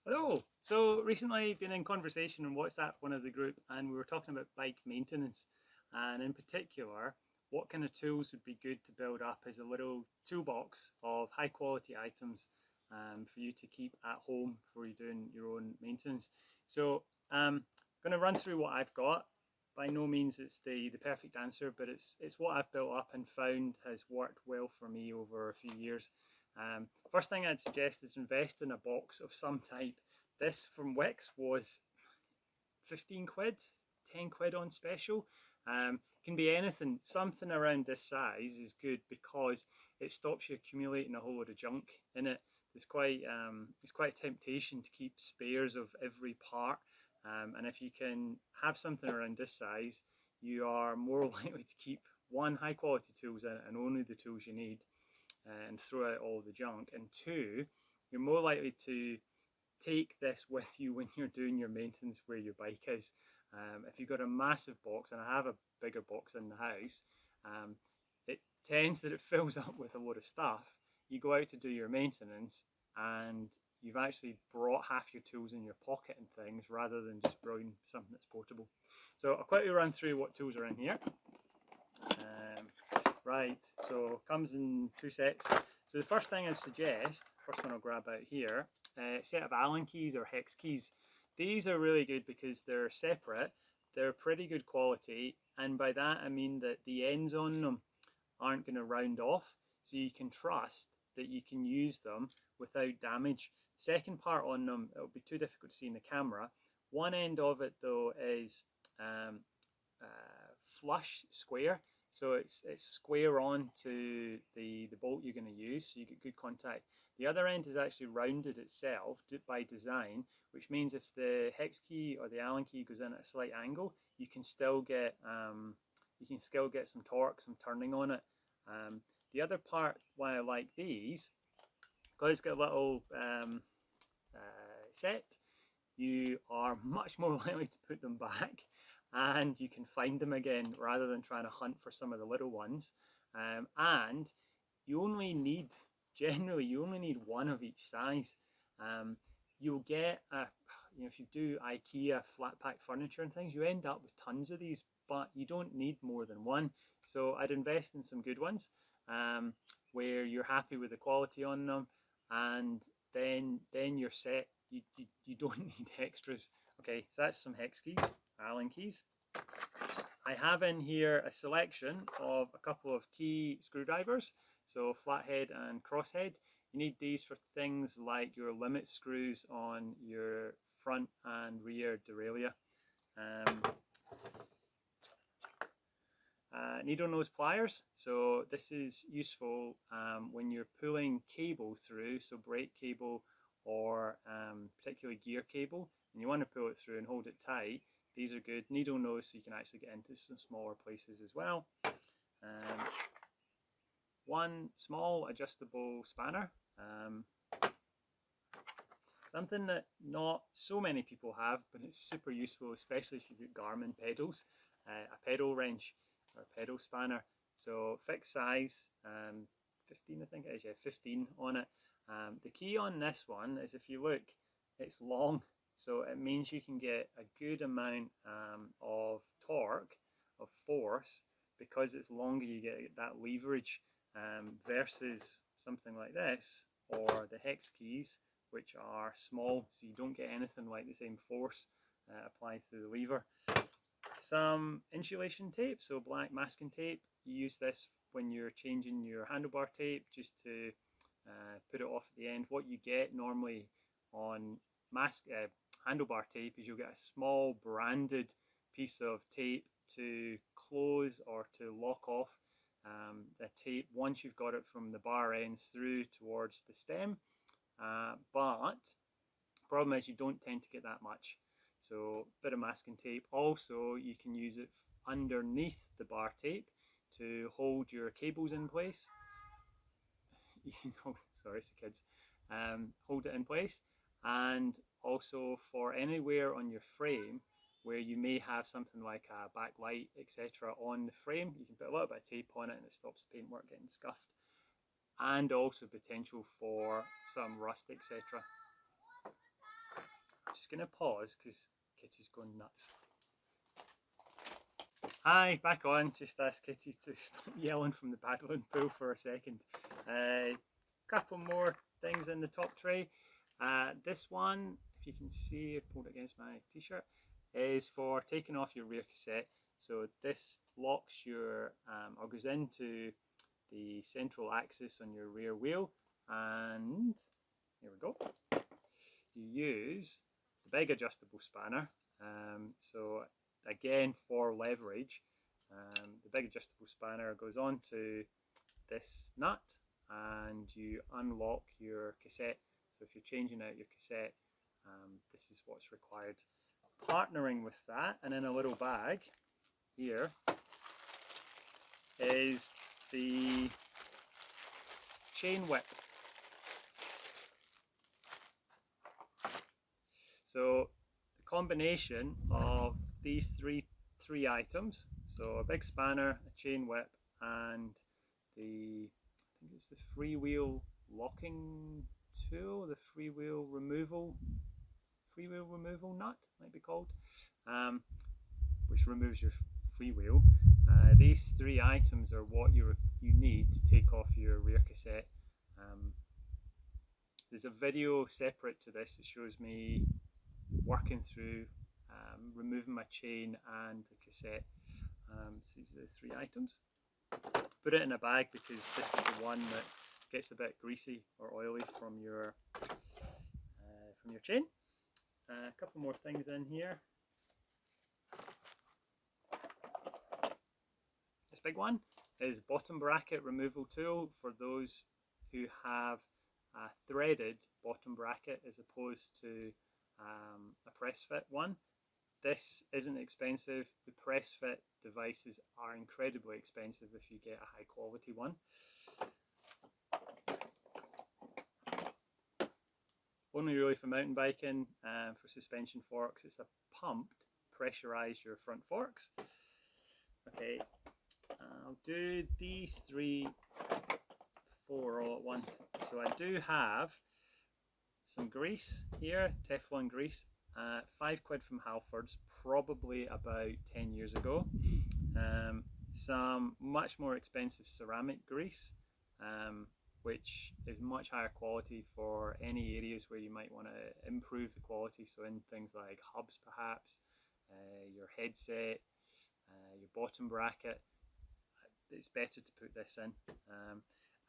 Hello! So recently been in conversation on WhatsApp, one of the group, and we were talking about bike maintenance, and in particular what kind of tools would be good to build up as a little toolbox of high quality items for you to keep at home for you doing your own maintenance. So I'm going to run through what I've got. By no means it's the perfect answer, but it's what I've built up and found has worked well for me over a few years. First thing I'd suggest is invest in a box of some type. This from Wix was 15 quid, 10 quid on special. Can be anything. Something around this size is good because it stops you accumulating a whole load of junk in it. It's quite a temptation to keep spares of every part. And if you can have something around this size, you are more likely to keep one, high quality tools in it and only the tools you need and throw out all the junk. And two, you're more likely to take this with you when you're doing your maintenance where your bike is. If you've got a massive box, and I have a bigger box in the house, it tends that it fills up with a load of stuff. You go out to do your maintenance and you've actually brought half your tools in your pocket and things rather than just bringing something that's portable. So I'll quickly run through what tools are in here. Right, so comes in two sets. So the first thing I suggest, first one I'll grab out here, a set of Allen keys or hex keys. These are really good because they're separate, they're pretty good quality, and by that I mean that the ends on them aren't going to round off, so you can trust that you can use them without damage. Second part on them, it'll be too difficult to see in the camera. One end of it though is flush square, so it's square on to the bolt you're going to use, so you get good contact. The other end is actually rounded itself by design, which means if the hex key or the Allen key goes in at a slight angle, you can still get some torque, some turning on it. The other part why I like these, because it's got a little set, you are much more likely to put them back and you can find them again rather than trying to hunt for some of the little ones. And you only need, generally, you only need one of each size. You'll get, if you do IKEA flat pack furniture and things, you end up with tons of these, but you don't need more than one. So I'd invest in some good ones where you're happy with the quality on them, and then you're set. You don't need extras. Okay, so that's some hex keys, Allen keys. I have in here a selection of a couple of key screwdrivers, so flathead and crosshead. You need these for things like your limit screws on your front and rear derailleur. Needle nose pliers, so this is useful when you're pulling cable through, so brake cable or particularly gear cable, and you want to pull it through and hold it tight. These are good. Needle nose, so you can actually get into some smaller places as well. One small adjustable spanner, something that not so many people have, but it's super useful, especially if you've got Garmin pedals, a pedal wrench or a pedal spanner. So fixed size, 15 I think it is, yeah, 15 on it. The key on this one is, if you look, it's long, so it means you can get a good amount of torque, of force, because it's longer. You get that leverage versus something like this or the hex keys, which are small, so you don't get anything like the same force applied through the lever. Some insulation tape, so black masking tape. You use this when you're changing your handlebar tape, just to put it off at the end. What you get normally on handlebar tape is you'll get a small branded piece of tape to close or to lock off the tape once you've got it from the bar ends through towards the stem. But the problem is you don't tend to get that much. So a bit of masking tape. Also, you can use it underneath the bar tape to hold your cables in place. Sorry, it's the kids. Hold it in place, and also for anywhere on your frame where you may have something like a backlight, etc. on the frame, you can put a little bit of tape on it and it stops the paintwork getting scuffed, and also potential for some rust, etc. just going to pause because Kitty's going nuts. Hi, back on. Just asked Kitty to stop yelling from the paddling pool for a second. Couple more things in the top tray. This one, if you can see, I pulled it against my t-shirt, is for taking off your rear cassette. So this locks your, or goes into the central axis on your rear wheel, and here we go. You use the big adjustable spanner. So again, for leverage, the big adjustable spanner goes onto this nut and you unlock your cassette. So if you're changing out your cassette, this is what's required. Partnering with that, and in a little bag here is the chain whip. So the combination of these three items, so a big spanner, a chain whip, and I think it's the freewheel locking tool, the freewheel removal nut might be called, which removes your freewheel. These three items are what you need to take off your rear cassette. There's a video separate to this that shows me working through removing my chain and the cassette. So these are the three items. Put it in a bag because this is the one that gets a bit greasy or oily from your chain. A couple more things in here. This big one is bottom bracket removal tool for those who have a threaded bottom bracket as opposed to a press fit one. This isn't expensive. The press fit devices are incredibly expensive if you get a high quality one. Only really for mountain biking. For suspension forks, it's a pump to pressurize your front forks. Okay, I'll do these 4 all at once. So I do have some grease here, Teflon grease, £5 from Halfords, probably about 10 years ago. Some much more expensive ceramic grease, which is much higher quality for any areas where you might want to improve the quality. So in things like hubs perhaps, your headset, your bottom bracket, it's better to put this in.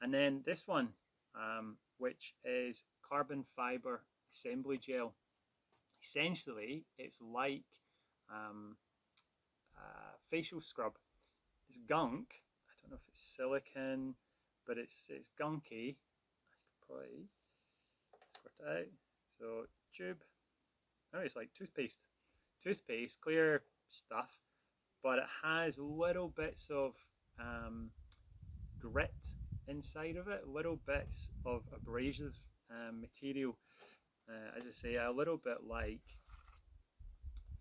And then this one, which is carbon fiber assembly gel. Essentially, it's like facial scrub. It's gunk. I don't know if it's silicone, but it's gunky. I could probably squirt it out. So tube. Oh, it's like toothpaste, clear stuff, but it has little bits of grit inside of it, little bits of abrasive material. As I say, a little bit like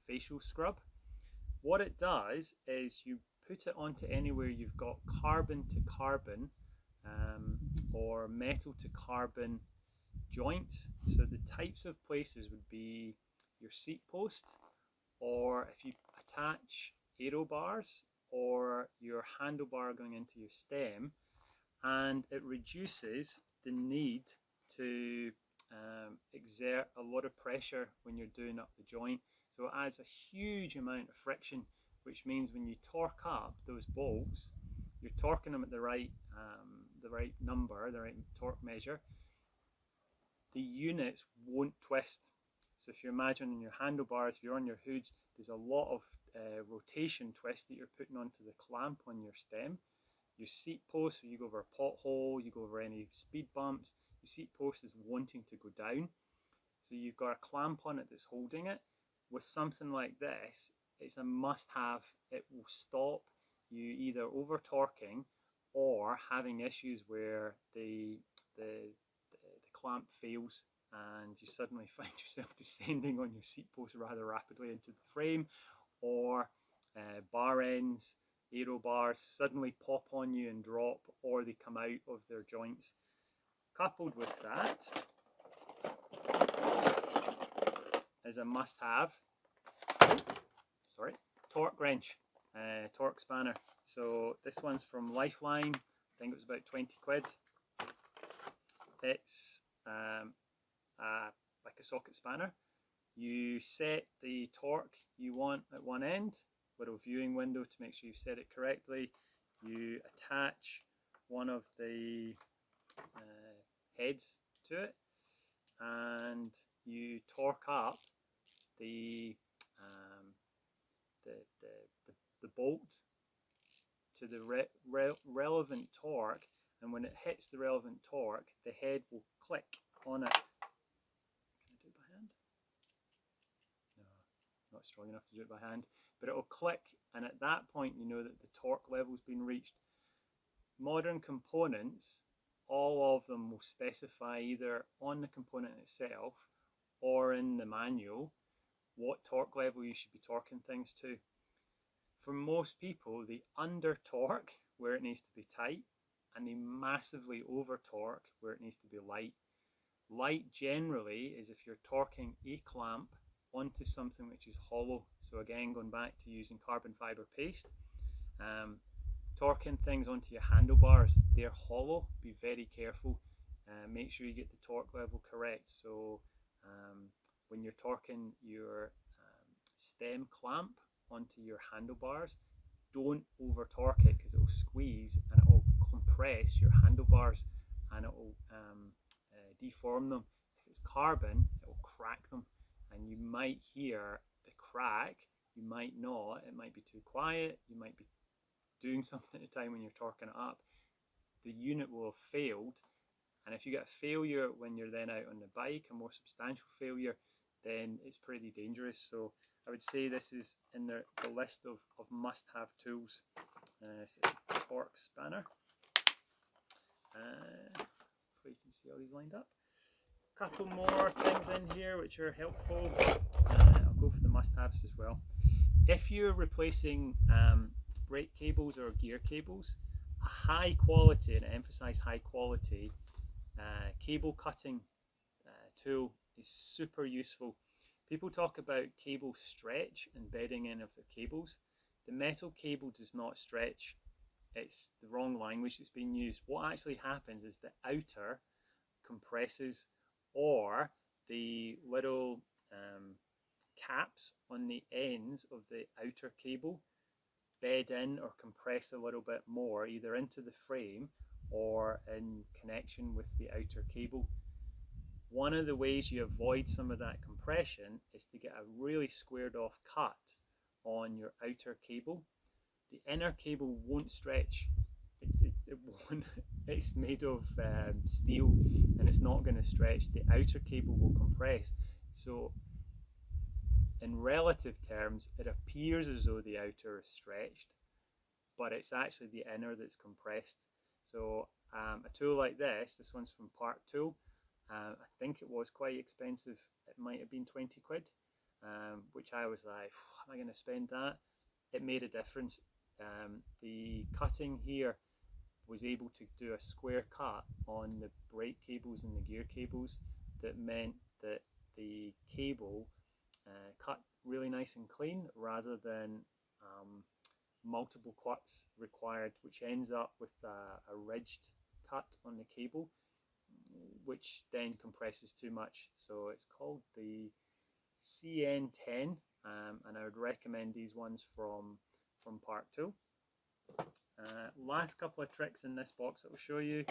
facial scrub. What it does is you put it onto anywhere you've got carbon to carbon or metal to carbon joints. So the types of places would be your seat post, or if you attach aero bars, or your handlebar going into your stem, and it reduces the need to exert a lot of pressure when you're doing up the joint. So it adds a huge amount of friction, which means when you torque up those bolts, you're torquing them at the right number, the right torque measure. The units won't twist. So if you imagine on your handlebars, if you're on your hoods, there's a lot of rotation twist that you're putting onto the clamp on your stem. Your seat post, so you go over a pothole, you go over any speed bumps, your seat post is wanting to go down. So you've got a clamp on it that's holding it. With something like this, it's a must-have. It will stop you either over torquing or having issues where the clamp fails and you suddenly find yourself descending on your seat post rather rapidly into the frame, or bar ends, aero bars suddenly pop on you and drop, or they come out of their joints. Coupled with that is is a must-have. Sorry, torque wrench, torque spanner. So this one's from Lifeline. I think it was about 20 quid. It's like a socket spanner. You set the torque you want at one end, little viewing window to make sure you set it correctly. You attach one of the heads to it, and you torque up the bolt to the relevant torque, and when it hits the relevant torque, the head will click on it. Can I do it by hand? No, not strong enough to do it by hand, but it will click, and at that point you know that the torque level's been reached. Modern components, all of them will specify either on the component itself or in the manual what torque level you should be torquing things to. For most people, they under torque where it needs to be tight, and they massively over torque where it needs to be light. Light generally is if you're torquing a clamp onto something which is hollow. So again, going back to using carbon fiber paste, torquing things onto your handlebars, they're hollow. Be very careful. Make sure you get the torque level correct. So when you're torquing your stem clamp onto your handlebars, don't over torque it, because it will squeeze and it will compress your handlebars and it will deform them. If it's carbon, it will crack them, and you might hear the crack, you might not. It might be too quiet, you might be doing something at the time when you're torquing it up. The unit will have failed, and if you get a failure when you're then out on the bike, a more substantial failure, then it's pretty dangerous. So I would say this is in the list of must-have tools. So torque spanner. Hopefully you can see all these lined up. A couple more things in here which are helpful. I'll go for the must-haves as well. If you're replacing brake cables or gear cables, a high quality, and I emphasize high quality, cable cutting tool is super useful. People talk about cable stretch and bedding in of the cables. The metal cable does not stretch. It's the wrong language that's being used. What actually happens is the outer compresses, or the little caps on the ends of the outer cable bed in or compress a little bit more, either into the frame or in connection with the outer cable. One of the ways you avoid some of that compression is to get a really squared off cut on your outer cable. The inner cable won't stretch. It won't. It's made of steel, and it's not going to stretch. The outer cable will compress. So in relative terms, it appears as though the outer is stretched, but it's actually the inner that's compressed. So a tool like this one's from Park Tool. I think it was quite expensive. It might have been 20 quid, which I was like, am I going to spend that? It made a difference. The cutting here was able to do a square cut on the brake cables and the gear cables that meant that the cable cut really nice and clean, rather than multiple cuts required, which ends up with a ridged cut on the cable, which then compresses too much. So it's called the CN10, and I would recommend these ones from Park Tool. Last couple of tricks in this box that I'll show you.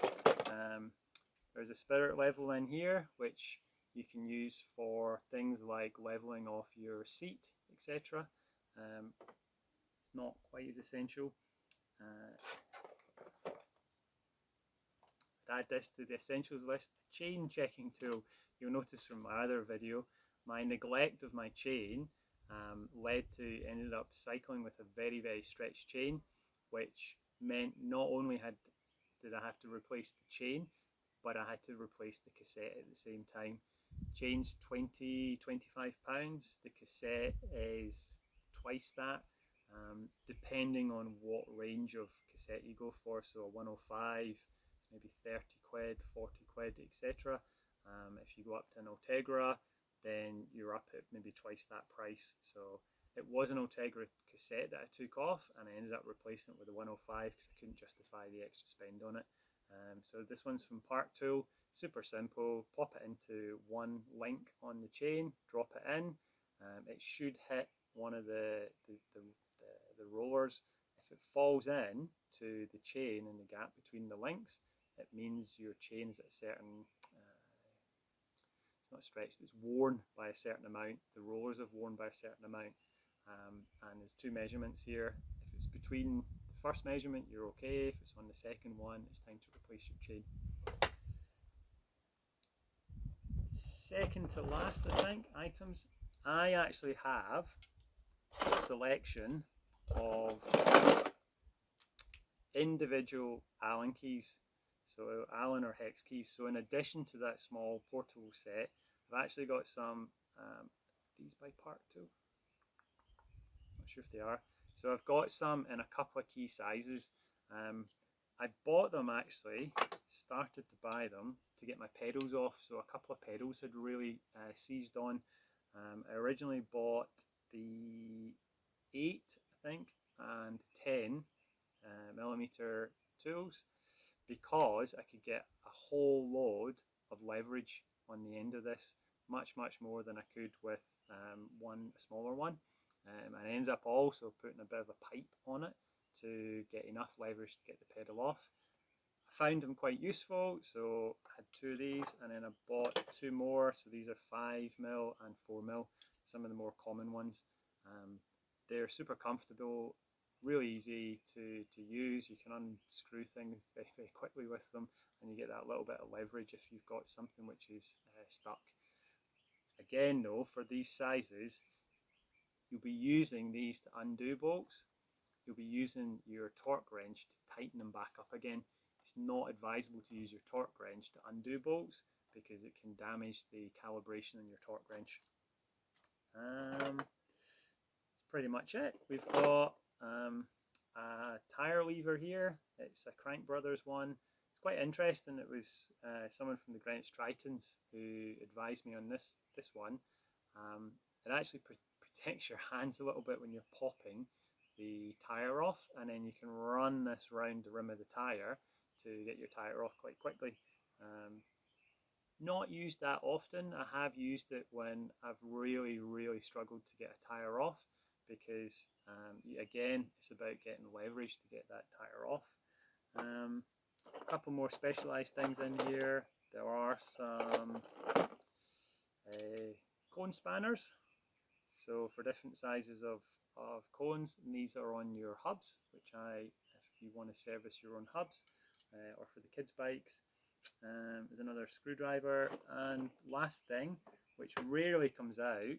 There's a spirit level in here, which you can use for things like leveling off your seat, etc. It's not quite as essential. Add this to the essentials list. Chain checking tool. You'll notice from my other video, my neglect of my chain led to ended up cycling with a very stretched chain, which meant not only did I have to replace the chain, but I had to replace the cassette at the same time. Chain's 20–25 pounds. The cassette is twice that, depending on what range of cassette you go for. So a 105, it's maybe 30 quid, 40 quid, etc. If you go up to an Ultegra, then you're up at maybe twice that price. So it was an Ultegra cassette that I took off, and I ended up replacing it with a 105 because I couldn't justify the extra spend on it. So this one's from Parktool, super simple. Pop it into one link on the chain, drop it in. It should hit one of the rollers. If it falls in to the chain and the gap between the links, it means your chain is at a certain, it's not stretched, it's worn by a certain amount. The rollers have worn by a certain amount. And there's two measurements here. If it's between the first measurement, you're okay. If it's on the second one, it's time to replace your chain. Second to last, I think, items. I actually have a selection of individual Allen keys, so Allen or hex keys. So in addition to that small portable set, I've actually got some, these by Parktool, not sure if they are. So I've got some in a couple of key sizes. I bought them actually, started to buy them to get my pedals off. So a couple of pedals had really seized on. I originally bought the 8, I think, and 10 millimeter tools because I could get a whole load of leverage on the end of this, much more than I could with a smaller one. And I ended up also putting a bit of a pipe on it to get enough leverage to get the pedal off. I found them quite useful, so I had 2 of these, and then I bought 2 more. So these are 5mm and 4mm, some of the more common ones. They're super comfortable, really easy to use. You can unscrew things very quickly with them, and you get that little bit of leverage if you've got something which is stuck. Again though, for these sizes, you'll be using these to undo bolts. You'll be using your torque wrench to tighten them back up again. It's not advisable to use your torque wrench to undo bolts because it can damage the calibration on your torque wrench. That's pretty much it. We've got a tire lever here. It's a Crank Brothers one. It's quite interesting. It was someone from the Greenwich Tritons who advised me on this one. It actually protects your hands a little bit when you're popping the tire off, and then you can run this round the rim of the tire to get your tire off quite quickly. Not used that often. I have used it when I've really struggled to get a tire off because again, it's about getting leverage to get that tire off. A couple more specialized things in here. There are some cone spanners, so for different sizes of cones, and these are on your hubs, which if you want to service your own hubs, or for the kids' bikes. There's another screwdriver, and last thing, which rarely comes out,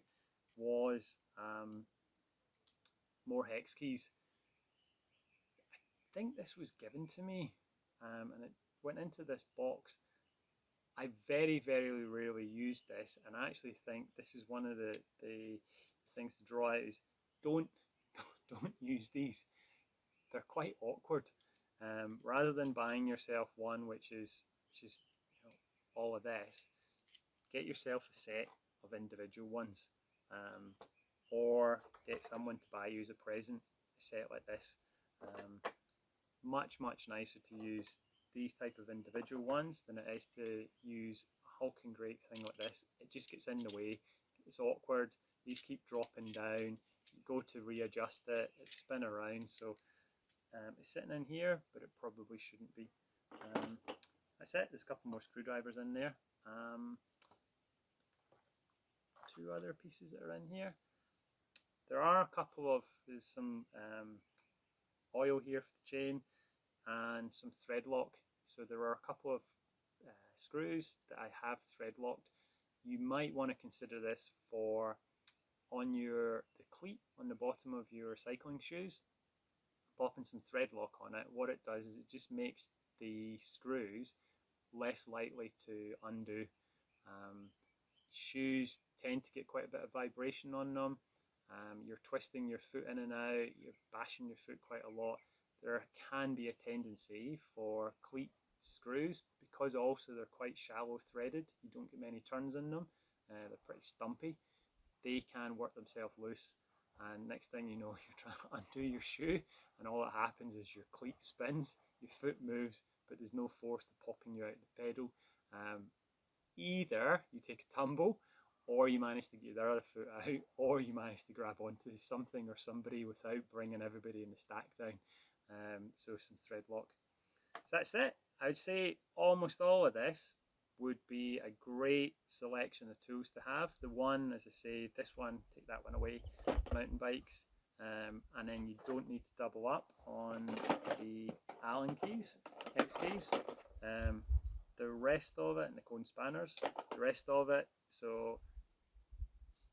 was more hex keys. I think this was given to me, and it went into this box. I very rarely use this, and I actually think this is one of the things to draw out is don't use these. They're quite awkward. Rather than buying yourself one which is you know, all of this, get yourself a set of individual ones, or get someone to buy you as a present a set like this. Much nicer to use these type of individual ones than it is to use a hulking great thing like this. It just gets in the way, it's awkward, these keep dropping down, you go to readjust it, it spin around, so it's sitting in here, but it probably shouldn't be. That's it. There's a couple more screwdrivers in there. 2 other pieces that are in here. There are a couple of, there's some oil here for the chain and some thread lock. So there are a couple of screws that I have thread locked. You might want to consider this for on the cleat on the bottom of your cycling shoes. Popping some thread lock on it, what it does is it just makes the screws less likely to undo. Shoes tend to get quite a bit of vibration on them. You're twisting your foot in and out, you're bashing your foot quite a lot. There can be a tendency for cleat screws, because also they're quite shallow threaded, you don't get many turns in them, they're pretty stumpy, they can work themselves loose, and next thing you know, you're trying to undo your shoe, and all that happens is your cleat spins, your foot moves, but there's no force to popping you out of the pedal. Either you take a tumble, or you manage to get your other foot out, or you manage to grab onto something or somebody without bringing everybody in the stack down. So some thread lock. So that's it. I would say almost all of this would be a great selection of tools to have. The one, as I say, this one, take that one away, mountain bikes, and then you don't need to double up on the Allen keys, X keys. The rest of it, and the cone spanners, the rest of it, so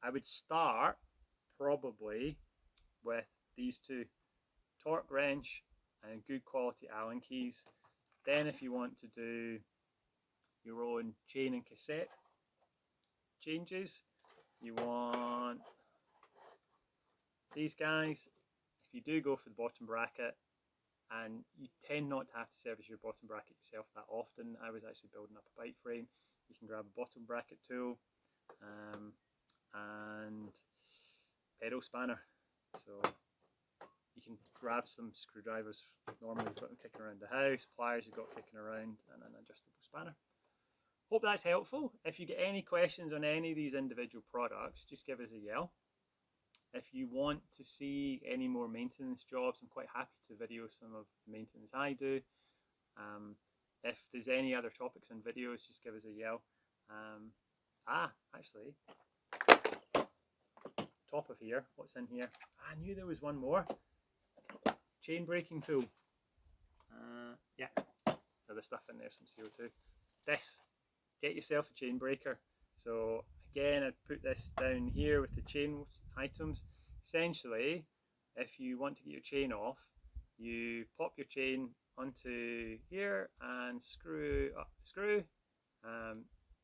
I would start probably with these two, torque wrench and good quality Allen keys. Then if you want to do your own chain and cassette changes, you want these guys. If you do go for the bottom bracket, and you tend not to have to service your bottom bracket yourself that often, I was actually building up a bike frame, you can grab a bottom bracket tool and pedal spanner. So you can grab some screwdrivers, normally you've got them kicking around the house, pliers you've got kicking around, and an adjustable spanner. Hope that's helpful. If you get any questions on any of these individual products, just give us a yell. If you want to see any more maintenance jobs, I'm quite happy to video some of the maintenance I do. If there's any other topics and videos, just give us a yell. Actually, top of here, what's in here? I knew there was one more. Chain braking tool. Yeah, other stuff in there, some CO2. This, get yourself a chain breaker. So again, I'd put this down here with the chain items. Essentially, if you want to get your chain off, you pop your chain onto here and screw up the screw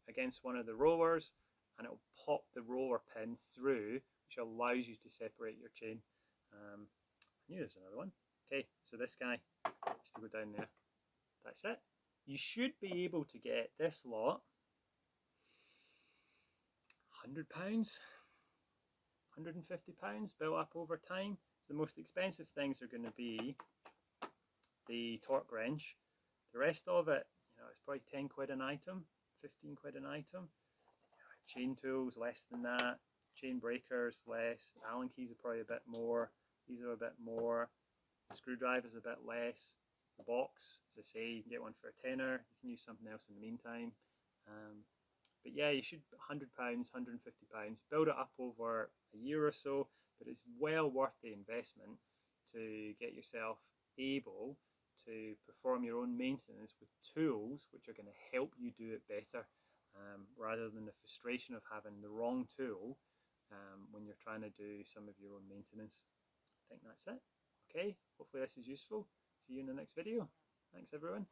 against one of the rollers, and it will pop the roller pin through, which allows you to separate your chain. I knew there's another one. Okay, so this guy has to go down there. That's it. You should be able to get this lot £100, £150 built up over time. So the most expensive things are going to be the torque wrench. The rest of it, it's probably 10 quid an item, 15 quid an item. Chain tools, less than that. Chain breakers, less. Allen keys are probably a bit more. These are a bit more. Screwdrivers a bit less. The box, as I say, you can get one for a tenner. You can use something else in the meantime. But yeah, you should £100, £150. Build it up over a year or so, but it's well worth the investment to get yourself able to perform your own maintenance with tools which are going to help you do it better, rather than the frustration of having the wrong tool when you're trying to do some of your own maintenance. I think that's it. Okay, hopefully this is useful. See you in the next video. Thanks everyone.